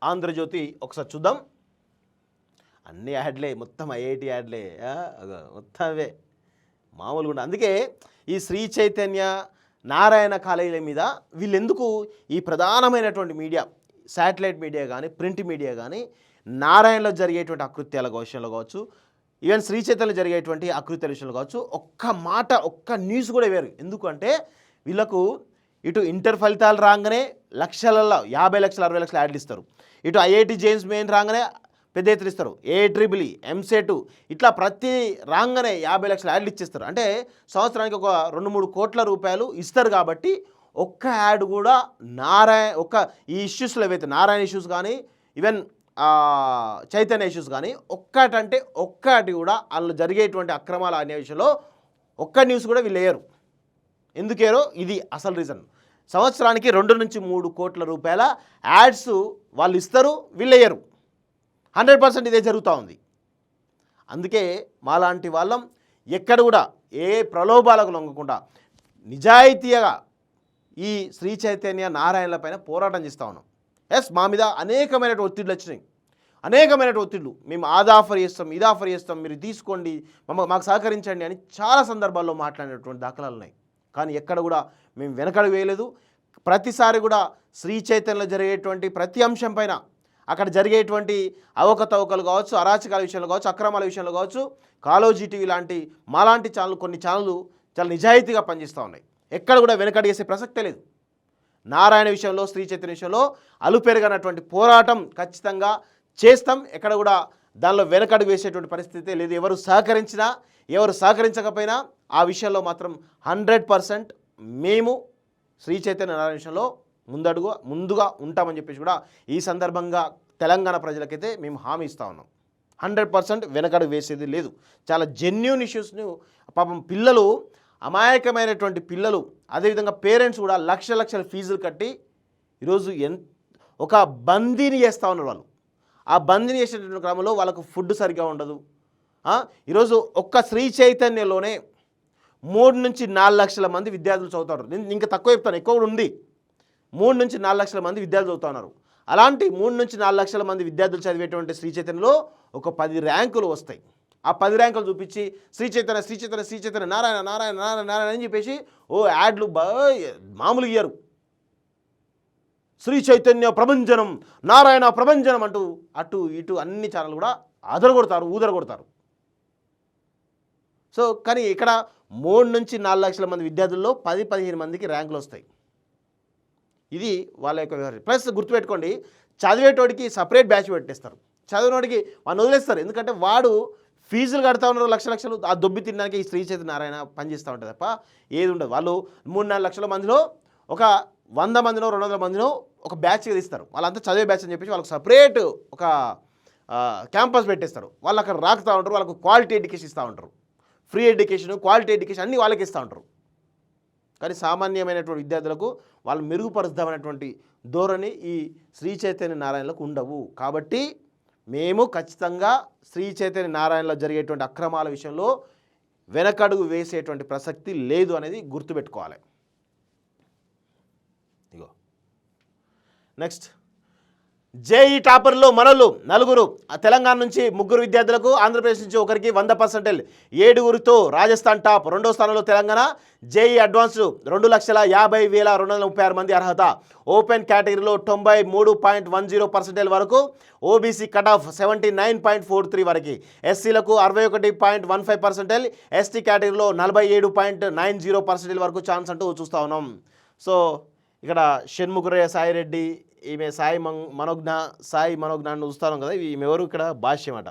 ఆంధ్రజ్యోతి ఒకసారి చూద్దాం. అన్ని యాడ్లే, మొత్తం ఐఐటి యాడ్లే, మొత్తం అవే మామూలుగా ఉండదు. అందుకే ఈ శ్రీ చైతన్య నారాయణ కాలేజీల మీద వీళ్ళెందుకు ఈ ప్రధానమైనటువంటి మీడియా, శాటిలైట్ మీడియా కానీ ప్రింట్ మీడియా కానీ నారాయణలో జరిగేటువంటి అకృత్యాల విషయంలో కావచ్చు, ఈవెన్ శ్రీ చైతన్యలో జరిగేటువంటి అకృత్యాల విషయంలో కావచ్చు, ఒక్క మాట ఒక్క న్యూస్ కూడా వేరు. ఎందుకంటే వీళ్ళకు ఇటు ఇంటర్ ఫలితాలు రాగానే లక్షలలో 50 లక్షలు 60 లక్షలు యాడ్లు ఇస్తారు, ఇటు ఐఐటి జేమ్స్ మెయిన్ రాగానే పెద్ద ఎత్తులు ఇస్తారు, ఏట్రిబుల్ ఎంసెట్ ఇట్లా ప్రతి రాగానే 50 లక్షల యాడ్లు ఇచ్చేస్తారు. అంటే సంవత్సరానికి ఒక 2-3 కోట్ల రూపాయలు ఇస్తారు. కాబట్టి ఒక్క యాడ్ కూడా ఈ ఇష్యూస్లో ఏవైతే నారాయణ ఇష్యూస్ కానీ ఈవెన్ చైతన్య ఇష్యూస్ కానీ ఒక్కటి కూడా అందులో జరిగేటువంటి అక్రమాలు అనే విషయంలో ఒక్క న్యూస్ కూడా వీళ్ళు వేయరు. ఎందుకేరో ఇది అసలు రీజన్. సంవత్సరానికి 2-3 కోట్ల రూపాయల యాడ్స్ వాళ్ళు ఇస్తారు, వీళ్ళు వేయరు. 100% ఇదే జరుగుతూ ఉంది. అందుకే మాలాంటి వాళ్ళం ఎక్కడ కూడా ఏ ప్రలోభాలకు లొంగకుండా నిజాయితీగా ఈ శ్రీ చైతన్య నారాయణల పైన పోరాటం చేస్తూ ఉన్నాం. ఎస్, మా మీద అనేకమైన ఒత్తిళ్ళు వచ్చినాయి, అనేకమైన ఒత్తిళ్ళు. మేము అది ఆఫర్ చేస్తాం, ఇది ఆఫర్ చేస్తాం, మీరు తీసుకోండి, మాకు సహకరించండి అని చాలా సందర్భాల్లో మాట్లాడినటువంటి దాఖలాలు ఉన్నాయి. కానీ ఎక్కడ కూడా మేము వెనకడు వేయలేదు. ప్రతిసారి కూడా శ్రీ చైతన్యలో జరిగేటువంటి ప్రతి అంశం పైన, అక్కడ జరిగేటువంటి అవకతవకలు కావచ్చు, అరాచకాల విషయంలో కావచ్చు, అక్రమాల విషయంలో కావచ్చు, కాలోజీ టీవీ లాంటి మాలాంటి కొన్ని ఛానళ్ళు చాలా నిజాయితీగా పనిచేస్తూ ఉన్నాయి. ఎక్కడ కూడా వెనకడి వేసే ప్రసక్తే లేదు. నారాయణ విషయంలో, శ్రీ చైతన్య విషయంలో అలుపెరగనటువంటి పోరాటం ఖచ్చితంగా చేస్తాం. ఎక్కడ కూడా దానిలో వెనకడుగు వేసేటువంటి పరిస్థితి లేదు. ఎవరు సహకరించినా ఎవరు సహకరించకపోయినా ఆ విషయంలో మాత్రం 100% మేము శ్రీ చైతన్య నారాయణ విషయంలో ముందుగా ఉంటామని చెప్పేసి కూడా ఈ సందర్భంగా తెలంగాణ ప్రజలకైతే మేము హామీ ఇస్తూ ఉన్నాం. 100% వెనకడుగు వేసేది లేదు. చాలా జెన్యూన్ ఇష్యూస్ను పాపం పిల్లలు, అమాయకమైనటువంటి పిల్లలు, అదేవిధంగా పేరెంట్స్ కూడా లక్షల ఫీజులు కట్టి ఈరోజు ఒక బందీని చేస్తూ ఉన్నారు. వాళ్ళు ఆ బందీని చేసేటువంటి క్రమంలో వాళ్ళకు ఫుడ్ సరిగ్గా ఉండదు. ఈరోజు ఒక్క శ్రీ చైతన్యలోనే 3-4 లక్షల మంది విద్యార్థులు చదువుతారు. నేను ఇంకా తక్కువ చెప్తాను, ఎక్కువ కూడా ఉంది. 3-4 లక్షల మంది విద్యార్థులు చదువుతున్నారు. అలాంటి 3-4 లక్షల మంది విద్యార్థులు చదివేటువంటి శ్రీ చైతన్యలో ఒక 10 ర్యాంకులు వస్తాయి. ఆ 10 ర్యాంకులు చూపించి శ్రీ చైతన్య నారాయణ అని చెప్పేసి యాడ్లు మామూలు ఇయ్యరు. శ్రీ చైతన్య ప్రభంజనం, నారాయణ ప్రభంజనం అంటూ అటు ఇటు అన్ని ఛానళ్ళు కూడా ఊదరగొడతారు. సో కానీ ఇక్కడ 3-4 లక్షల మంది విద్యార్థుల్లో 10-15 మందికి ర్యాంకులు వస్తాయి. ఇది వాళ్ళ యొక్క వ్యవహారం. ప్లస్ గుర్తుపెట్టుకోండి, చదివేటోడికి సపరేట్ బ్యాచ్ పెట్టేస్తారు, చదివినోడికి వాడిని వదిలేస్తారు. ఎందుకంటే వాడు ఫీజులు కడతా ఉన్నారు లక్షలు, ఆ దొబ్బి తినడానికి ఈ శ్రీ చైతన్య నారాయణ పనిచేస్తూ ఉంటుంది తప్ప ఏది ఉండదు. వాళ్ళు 3-4 లక్షల మందిలో ఒక 100 మందినో 200 మందినో ఒక బ్యాచ్గా తీస్తారు. వాళ్ళంతా చదివే బ్యాచ్ అని చెప్పేసి వాళ్ళకి సపరేట్ ఒక క్యాంపస్ పెట్టేస్తారు. వాళ్ళు అక్కడ రాకుతూ ఉంటారు, వాళ్ళకు క్వాలిటీ ఎడ్యుకేషన్ ఇస్తూ ఉంటారు. ఫ్రీ ఎడ్యుకేషన్, క్వాలిటీ ఎడ్యుకేషన్ అన్నీ వాళ్ళకి ఇస్తూ ఉంటారు. కానీ సామాన్యమైనటువంటి విద్యార్థులకు వాళ్ళు మెరుగుపరుద్దామనేటువంటి ధోరణి ఈ శ్రీ చైతన్య నారాయణలకు ఉండవు. కాబట్టి మేము ఖచ్చితంగా శ్రీ చైతన్య నారాయణలో జరిగేటువంటి అక్రమాల విషయంలో వెనకడుగు వేసేటువంటి ప్రసక్తి లేదు అనేది గుర్తుపెట్టుకోవాలి. ఇగో నెక్స్ట్, జేఈ టాపర్లో మనోళ్ళు 4 తెలంగాణ నుంచి 3 విద్యార్థులకు, ఆంధ్రప్రదేశ్ నుంచి ఒకరికి 100%, 7 రాజస్థాన్ టాప్. 2వ స్థానంలో తెలంగాణ. జేఈ అడ్వాన్స్డ్ 2,50,236 మంది అర్హత. ఓపెన్ కేటగిరీలో 93.10% వరకు, ఓబీసీ కట్ ఆఫ్ 79.43 వరకు, ఎస్సీలకు 61.15%, ఎస్టీ కేటగిరీలో 47.90% వరకు ఛాన్స్ అంటూ చూస్తూ ఉన్నాం. సో ఇక్కడ షణ్ముఖరయ్య సాయిరెడ్డి, ఈమె సాయి మనోజ్ఞ అని చూస్తాం కదా. ఈమె ఎవరు ఇక్కడ భాష్యం అట.